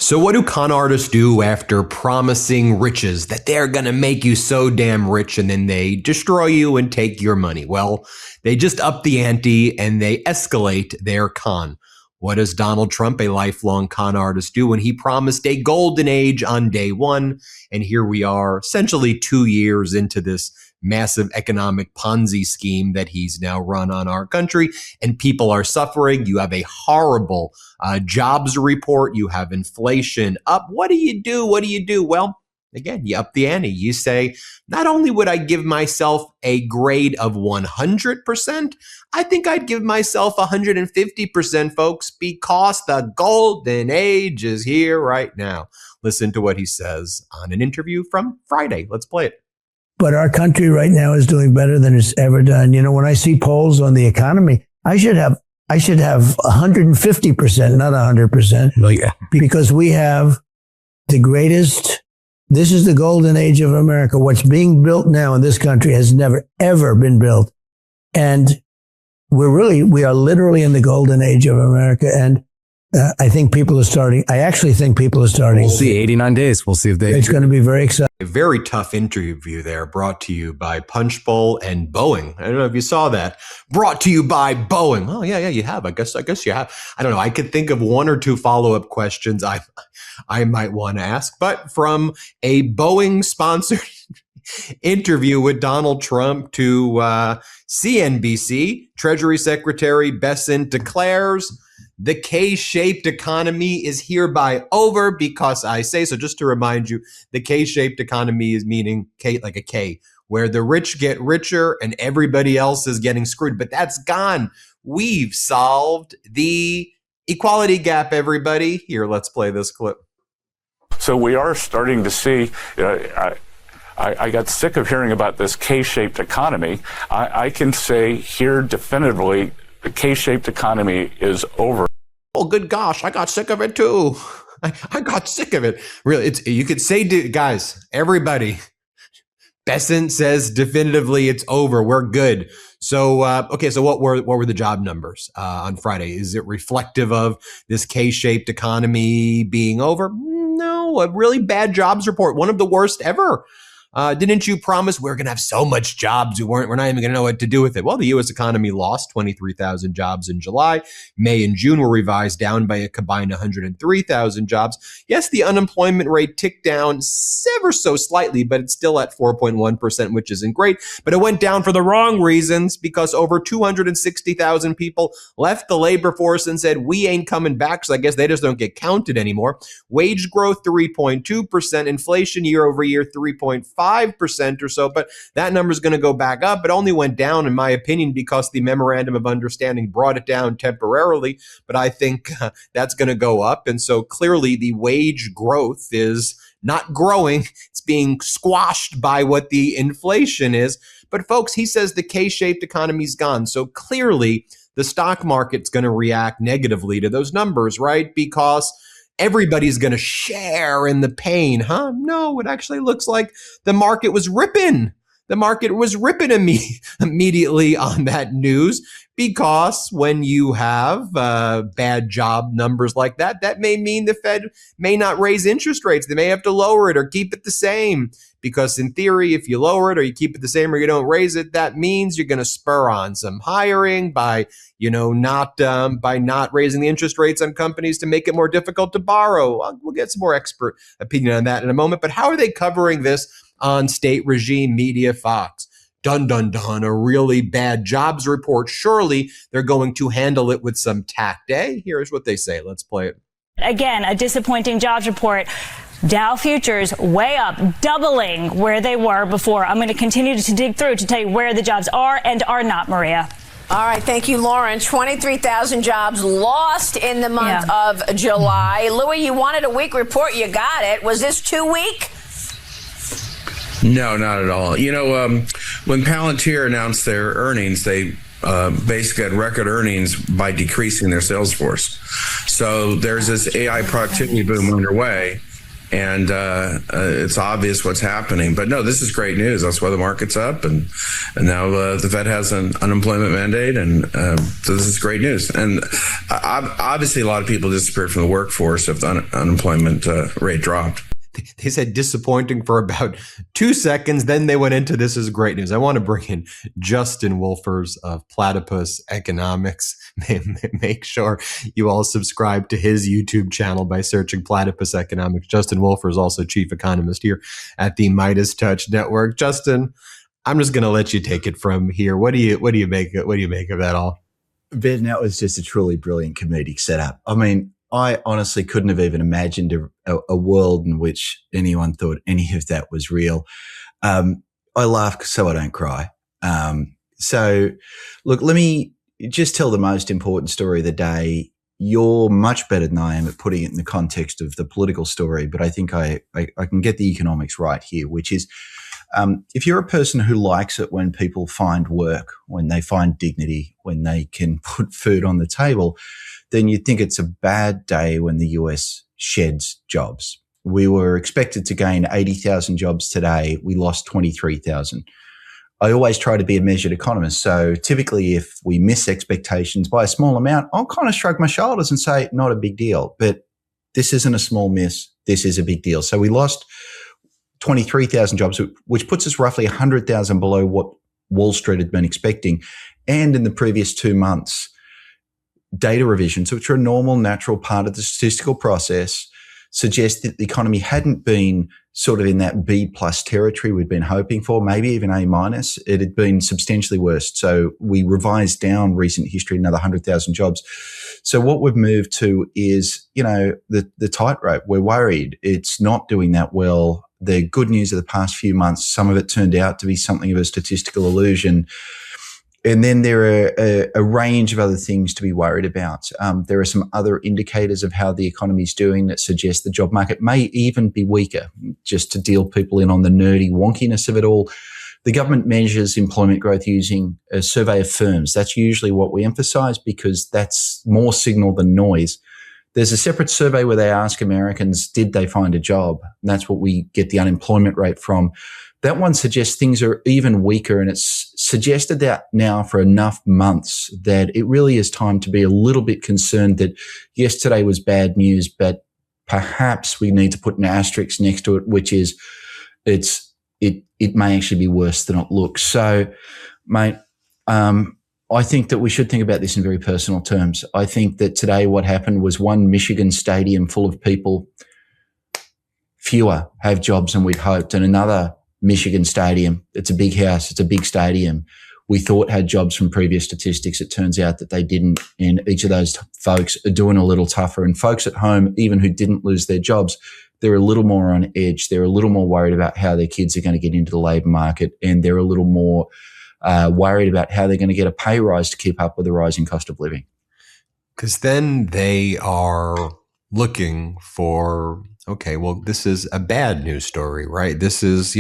So what do con artists do after promising riches that they're going to make you so damn rich and then they destroy you and take your money? Well, they just up the ante and they escalate their con. What does Donald Trump, a lifelong con artist, do when he promised a golden age on day one? And here we are, essentially 2 years into this massive economic Ponzi scheme that he's now run on our country, and people are suffering. You have a horrible jobs report. You have inflation up. What do you do? What do you do? Well, again, you up the ante. You say, not only would I give myself a grade of 100%, I think I'd give myself 150%, folks, because the golden age is here right now. Listen to what he says on an interview from Friday. Let's play it. But our country right now is doing better than it's ever done. You know, when I see polls on the economy, I should have 150%, not 100%. Well, yeah. Because we have the greatest. This is the golden age of America. What's being built now in this country has never, ever been built. And we are literally in the golden age of America. And I think people are starting. I actually think people are starting. We'll see. 89 days. We'll see if It's going to be very exciting. A very tough interview there, brought to you by Punchbowl and Boeing. I don't know if you saw that. Brought to you by Boeing. Oh, yeah, you have. I guess you have. I don't know. I could think of one or two follow-up questions I might want to ask, but from a Boeing-sponsored interview with Donald Trump to CNBC, Treasury Secretary Bessent declares the K-shaped economy is hereby over because I say so. Just to remind you, the K-shaped economy is meaning K, like a K, where the rich get richer and everybody else is getting screwed. But that's gone. We've solved the equality gap, everybody. Here, let's play this clip. So we are starting to see, I got sick of hearing about this K-shaped economy. I can say here definitively, the K-shaped economy is over. Oh, good gosh, I got sick of it too. I got sick of it. Really, you could say, guys, everybody, Bessent says definitively it's over. We're good. So, okay, so what were the job numbers on Friday? Is it reflective of this K-shaped economy being over? No, a really bad jobs report, one of the worst ever. Didn't you promise we're going to have so much jobs we're not even going to know what to do with it? Well, the U.S. economy lost 23,000 jobs in July. May and June were revised down by a combined 103,000 jobs. Yes, the unemployment rate ticked down ever so slightly, but it's still at 4.1%, which isn't great. But it went down for the wrong reasons because over 260,000 people left the labor force and said, we ain't coming back. So I guess they just don't get counted anymore. Wage growth, 3.2%. Inflation year over year, 3.5%. 5% or so, but that number is going to go back up. It only went down, in my opinion, because the Memorandum of Understanding brought it down temporarily, but I think that's going to go up. And so clearly the wage growth is not growing. It's being squashed by what the inflation is. But folks, he says the K-shaped economy's gone. So clearly the stock market's going to react negatively to those numbers, right? Because everybody's going to share in the pain, huh? No, it actually looks like the market was ripping. The market was ripping immediately on that news because when you have bad job numbers like that, that may mean the Fed may not raise interest rates. They may have to lower it or keep it the same because in theory, if you lower it or you keep it the same or you don't raise it, that means you're going to spur on some hiring by not raising the interest rates on companies to make it more difficult to borrow. We'll get some more expert opinion on that in a moment. But how are they covering this on state regime media Fox? Dun, dun, dun, a really bad jobs report. Surely they're going to handle it with some tact. Here's what they say. Let's play it. Again, a disappointing jobs report. Dow futures way up, doubling where they were before. I'm going to continue to dig through to tell you where the jobs are and are not, Maria. All right. Thank you, Lauren. 23,000 jobs lost in the month of July. Louis, you wanted a weak report. You got it. Was this too weak? No, not at all. You know, when Palantir announced their earnings, they basically had record earnings by decreasing their sales force. So there's this AI productivity boom underway. and it's obvious what's happening. But no, this is great news. That's why the market's up, and now the Fed has an unemployment mandate, and so this is great news. And obviously, a lot of people disappeared from the workforce if the unemployment rate dropped. They said disappointing for about 2 seconds. Then they went into this is great news. I want to bring in Justin Wolfers of Platypus Economics. Make sure you all subscribe to his YouTube channel by searching Platypus Economics. Justin Wolfers is also chief economist here at the Meidastouch Network. Justin, I'm just going to let you take it from here. What do you make of that all? Ben, that was just a truly brilliant comedic setup. I mean, I honestly couldn't have even imagined a world in which anyone thought any of that was real. I laugh so I don't cry. So, look, let me just tell the most important story of the day. You're much better than I am at putting it in the context of the political story, but I think I can get the economics right here, which is if you're a person who likes it when people find work, when they find dignity, when they can put food on the table, then you'd think it's a bad day when the US sheds jobs. We were expected to gain 80,000 jobs today. We lost 23,000. I always try to be a measured economist. So typically if we miss expectations by a small amount, I'll kind of shrug my shoulders and say, not a big deal. But this isn't a small miss. This is a big deal. So we lost 23,000 jobs, which puts us roughly 100,000 below what Wall Street had been expecting. And in the previous 2 months, data revisions, which are a normal, natural part of the statistical process, suggest that the economy hadn't been sort of in that B plus territory we'd been hoping for, maybe even A minus. It had been substantially worse. So we revised down recent history, another 100,000 jobs. So what we've moved to is, the tightrope. We're worried it's not doing that well. The good news of the past few months, some of it turned out to be something of a statistical illusion. And then there are a range of other things to be worried about. There are some other indicators of how the economy is doing that suggest the job market may even be weaker. Just to deal people in on the nerdy wonkiness of it all, the government measures employment growth using a survey of firms. That's usually what we emphasize because that's more signal than noise. There's a separate survey where they ask Americans, did they find a job? And that's what we get the unemployment rate from. That one suggests things are even weaker, and it's suggested that now for enough months that it really is time to be a little bit concerned that yesterday was bad news, but perhaps we need to put an asterisk next to it, which is it may actually be worse than it looks. So, mate, I think that we should think about this in very personal terms. I think that today what happened was one Michigan stadium full of people, fewer have jobs than we'd hoped, and another Michigan stadium. It's a big house. It's a big stadium. We thought had jobs from previous statistics. It turns out that they didn't. And each of those folks are doing a little tougher. And folks at home, even who didn't lose their jobs, they're a little more on edge. They're a little more worried about how their kids are going to get into the labor market. And they're a little more worried about how they're going to get a pay rise to keep up with the rising cost of living. Because then they are looking for, okay, well, this is a bad news story, right? This is,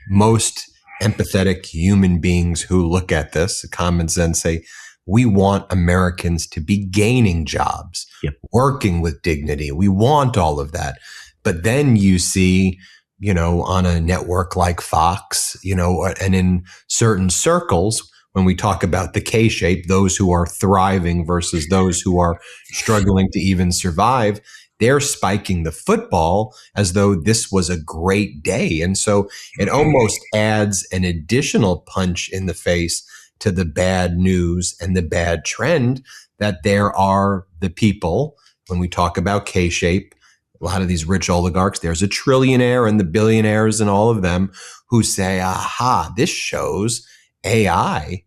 most empathetic human beings who look at this, common sense, say, we want Americans to be gaining jobs, working with dignity. We want all of that. But then you see, on a network like Fox, and in certain circles, when we talk about the K-shape, those who are thriving versus those who are struggling to even survive, they're spiking the football as though this was a great day. And so it almost adds an additional punch in the face to the bad news and the bad trend that there are the people, when we talk about K-shape, a lot of these rich oligarchs, there's a trillionaire and the billionaires and all of them who say, aha, this shows AI,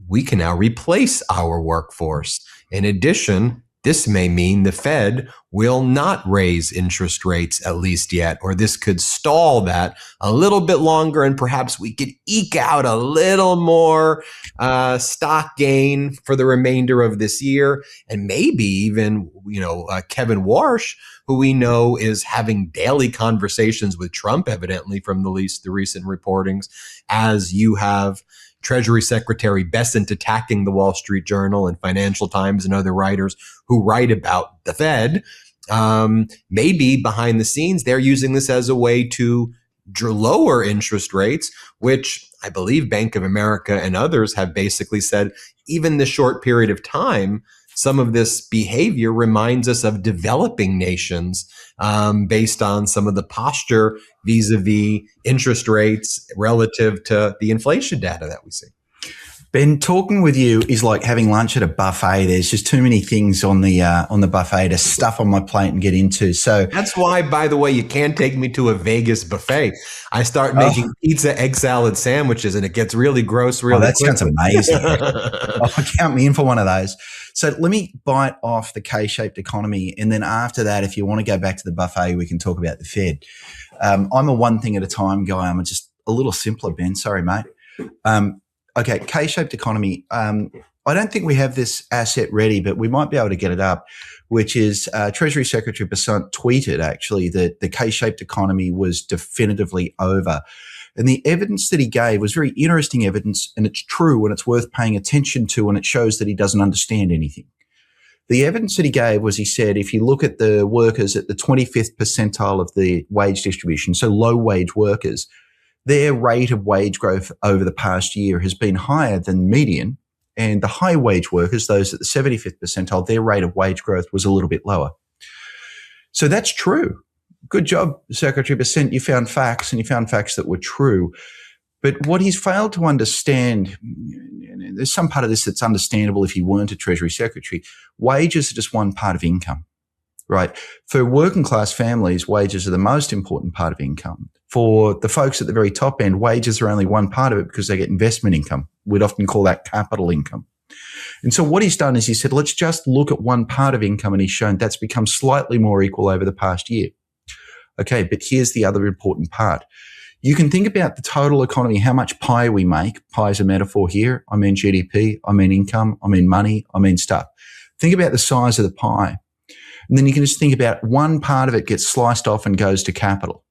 we can now replace our workforce. In addition, this may mean the Fed will not raise interest rates, at least yet, or this could stall that a little bit longer, and perhaps we could eke out a little more stock gain for the remainder of this year. And maybe even, Kevin Warsh, who we know is having daily conversations with Trump, evidently from the recent reportings, as you have Treasury Secretary Bessent attacking the Wall Street Journal and Financial Times and other writers who write about the Fed. maybe behind the scenes, they're using this as a way to lower interest rates, which I believe Bank of America and others have basically said, even the short period of time, some of this behavior reminds us of developing nations based on some of the posture vis-a-vis interest rates relative to the inflation data that we see. Ben, talking with you is like having lunch at a buffet. There's just too many things on the buffet to stuff on my plate and get into. So that's why, by the way, you can't take me to a Vegas buffet. I start making pizza, egg salad sandwiches, and it gets really gross really that quickly. Sounds amazing. Count me in for one of those. So let me bite off the K-shaped economy, and then after that, if you want to go back to the buffet, we can talk about the Fed. I'm a one thing at a time guy. I'm just a little simpler, Ben. Sorry, mate. Okay, K-shaped economy. I don't think we have this asset ready, but we might be able to get it up, which is Treasury Secretary Bessent tweeted actually that the K-shaped economy was definitively over. And the evidence that he gave was very interesting evidence, and it's true and it's worth paying attention to, and it shows that he doesn't understand anything. The evidence that he gave was, he said, if you look at the workers at the 25th percentile of the wage distribution, so low wage workers, their rate of wage growth over the past year has been higher than median, and the high wage workers, those at the 75th percentile, their rate of wage growth was a little bit lower. So that's true. Good job, Secretary Bessent. You found facts, and you found facts that were true. But what he's failed to understand, and there's some part of this that's understandable if he weren't a Treasury Secretary, wages are just one part of income, right? For working class families, wages are the most important part of income. For the folks at the very top end, wages are only one part of it because they get investment income. We'd often call that capital income. And so what he's done is he said, let's just look at one part of income, and he's shown that's become slightly more equal over the past year. Okay, but here's the other important part. You can think about the total economy, how much pie we make. Pie is a metaphor here. I mean GDP, I mean income, I mean money, I mean stuff. Think about the size of the pie. And then you can just think about one part of it gets sliced off and goes to capital.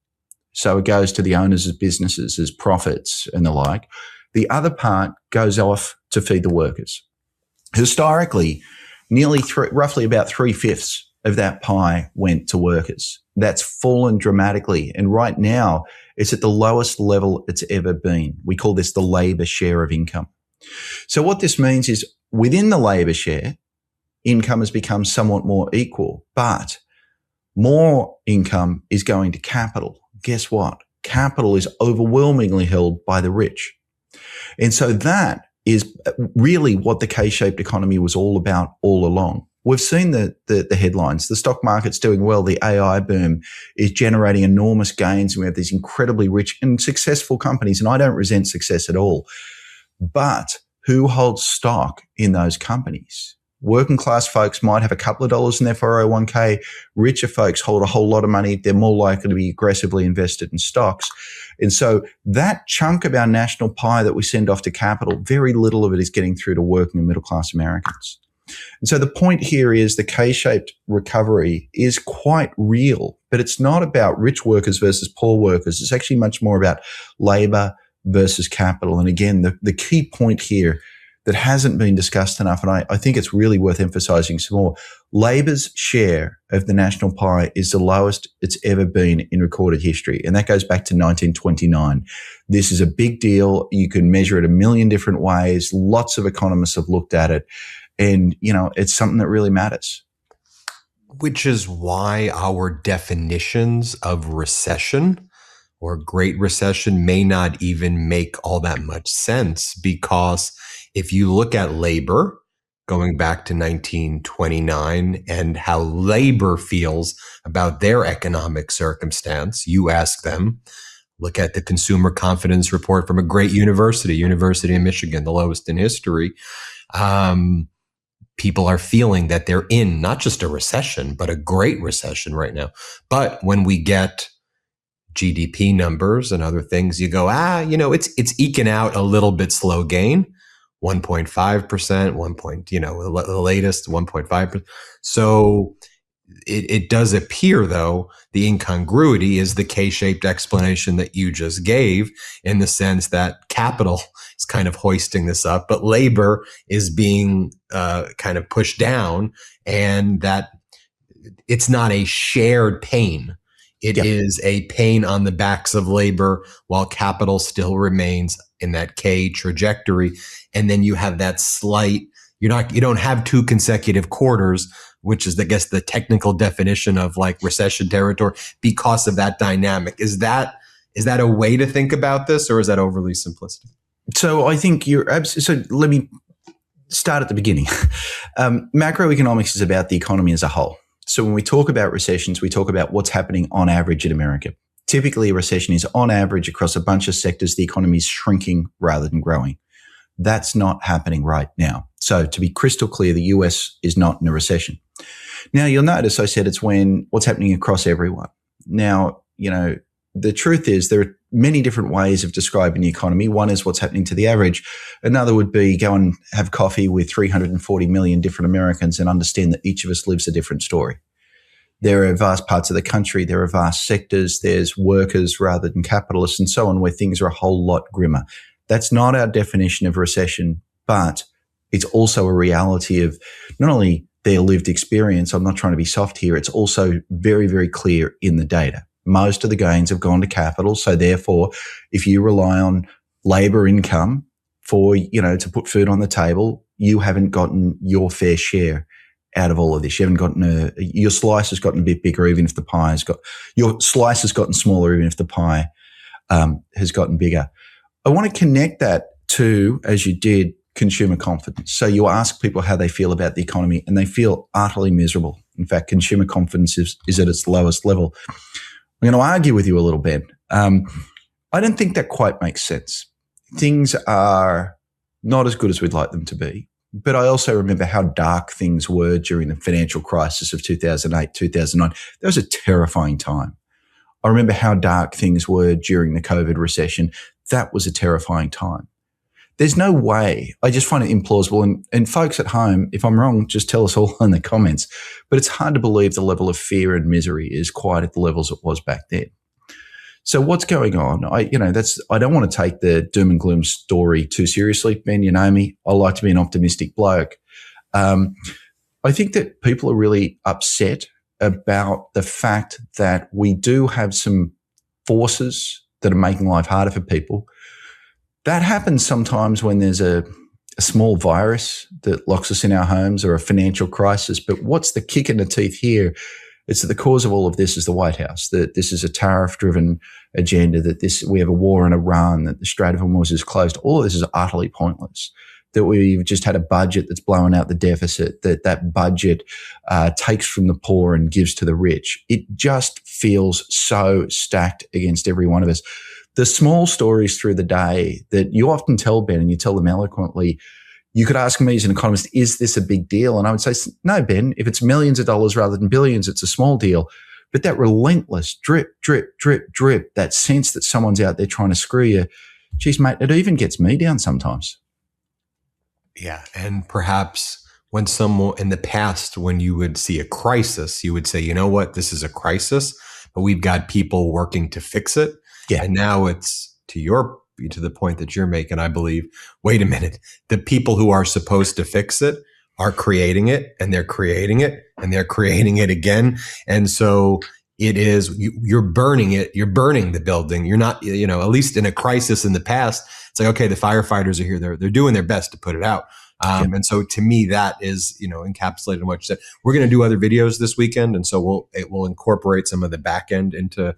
So it goes to the owners of businesses as profits and the like. The other part goes off to feed the workers. Historically, roughly about 3/5 of that pie went to workers. That's fallen dramatically. And right now, it's at the lowest level it's ever been. We call this the labor share of income. So what this means is within the labor share, income has become somewhat more equal, but more income is going to capital. Guess what? Capital is overwhelmingly held by the rich. And so that is really what the K-shaped economy was all about all along. We've seen the headlines. The stock market's doing well. The AI boom is generating enormous gains. We have these incredibly rich and successful companies, and I don't resent success at all. But who holds stock in those companies? Working class folks might have a couple of dollars in their 401k. Richer folks hold a whole lot of money. They're more likely to be aggressively invested in stocks. And so that chunk of our national pie that we send off to capital, very little of it is getting through to working and middle class Americans. And so the point here is the K-shaped recovery is quite real, but it's not about rich workers versus poor workers. It's actually much more about labor versus capital. And again, the key point here that hasn't been discussed enough, and I think it's really worth emphasizing some more, labor's share of the national pie is the lowest it's ever been in recorded history. And that goes back to 1929. This is a big deal. You can measure it a million different ways. Lots of economists have looked at it. And, you know, it's something that really matters. Which is why our definitions of recession or Great Recession may not even make all that much sense, because if you look at labor going back to 1929 and how labor feels about their economic circumstance, you ask them, look at the consumer confidence report from a great University of Michigan, the lowest in history. People are feeling that they're in not just a recession, but a great recession right now. But when we get GDP numbers and other things, you go, it's eking out a little bit slow gain, 1.5%, the latest 1.5%. So it does appear, though, the incongruity is the K-shaped explanation that you just gave, in the sense that capital is kind of hoisting this up, but labor is being kind of pushed down, and that it's not a shared pain. It is a pain on the backs of labor while capital still remains in that K trajectory. And then you have that slight, you don't have 2 consecutive quarters, which is, I guess, the technical definition of like recession territory because of that dynamic. Is that a way to think about this, or is that overly simplistic? So I think so let me start at the beginning. Macroeconomics is about the economy as a whole. So when we talk about recessions, we talk about what's happening on average in America. Typically, a recession is on average across a bunch of sectors, the economy is shrinking rather than growing. That's not happening right now. So to be crystal clear, the US is not in a recession. Now, you'll notice I said it's what's happening across everyone. Now, the truth is there are many different ways of describing the economy. One is what's happening to the average. Another would be go and have coffee with 340 million different Americans and understand that each of us lives a different story. There are vast parts of the country, there are vast sectors, there's workers rather than capitalists and so on, where things are a whole lot grimmer. That's not our definition of recession, but it's also a reality of not only their lived experience. I'm not trying to be soft here. It's also very, very clear in the data. Most of the gains have gone to capital. So therefore, if you rely on labor income for, to put food on the table, you haven't gotten your fair share out of all of this. You haven't gotten your slice has gotten a bit bigger, even if the pie your slice has gotten smaller, even if the pie has gotten bigger. I want to connect that to, as you did, consumer confidence. So you ask people how they feel about the economy and they feel utterly miserable. In fact, consumer confidence is at its lowest level. I'm going to argue with you a little bit. I don't think that quite makes sense. Things are not as good as we'd like them to be. But I also remember how dark things were during the financial crisis of 2008, 2009. That was a terrifying time. I remember how dark things were during the COVID recession. That was a terrifying time. There's no way. I just find it implausible. And folks at home, if I'm wrong, just tell us all in the comments. But it's hard to believe the level of fear and misery is quite at the levels it was back then. So what's going on? I don't want to take the doom and gloom story too seriously. Ben, you know me. I like to be an optimistic bloke. I think that people are really upset about the fact that we do have some forces that are making life harder for people. That happens sometimes when there's a small virus that locks us in our homes or a financial crisis. But what's the kick in the teeth here? It's that the cause of all of this is the White House, that this is a tariff-driven agenda, that we have a war in Iran, that the Strait of Hormuz is closed. All of this is utterly pointless, that we've just had a budget that's blowing out the deficit, that budget takes from the poor and gives to the rich. It just feels so stacked against every one of us. The small stories through the day that you often tell, Ben, and you tell them eloquently, you could ask me as an economist, is this a big deal? And I would say, no, Ben, if it's millions of dollars rather than billions, it's a small deal. But that relentless drip, drip, drip, drip, that sense that someone's out there trying to screw you, geez, mate, it even gets me down sometimes. Yeah. And perhaps when someone in the past, when you would see a crisis, you would say, you know what, this is a crisis, but we've got people working to fix it. Yeah. And now it's to the point that you're making, I believe, wait a minute, the people who are supposed to fix it are creating it, and they're creating it, and they're creating it again. And so it is, you're burning it, you're burning the building. You're not, at least in a crisis in the past, it's like, okay, the firefighters are here. They're doing their best to put it out. And so to me, that is, encapsulated in what you said. We're going to do other videos this weekend. And so it will incorporate some of the back end into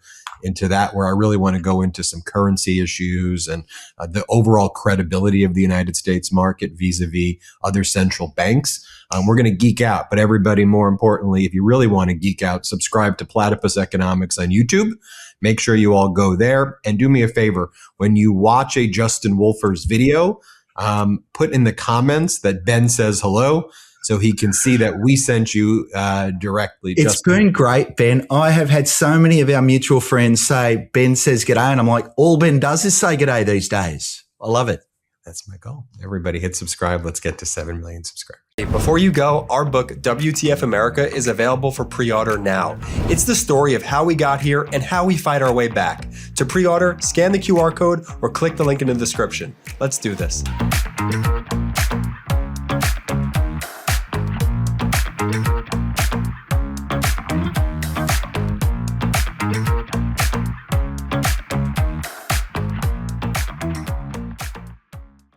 that, where I really want to go into some currency issues and the overall credibility of the United States market vis-a-vis other central banks. We're going to geek out, but everybody, more importantly, if you really want to geek out, subscribe to Platypus Economics on YouTube. Make sure you all go there, and do me a favor. When you watch a Justin Wolfers video, put in the comments that Ben says hello, so he can see that we sent you directly. It's Justin. Been great, Ben. I have had so many of our mutual friends say, Ben says g'day, and I'm like, all Ben does is say g'day these days. I love it. That's my goal. Everybody hit subscribe. Let's get to 7 million subscribers. Before you go, our book, WTF America, is available for pre-order now. It's the story of how we got here and how we fight our way back. To pre-order, scan the QR code or click the link in the description. Let's do this.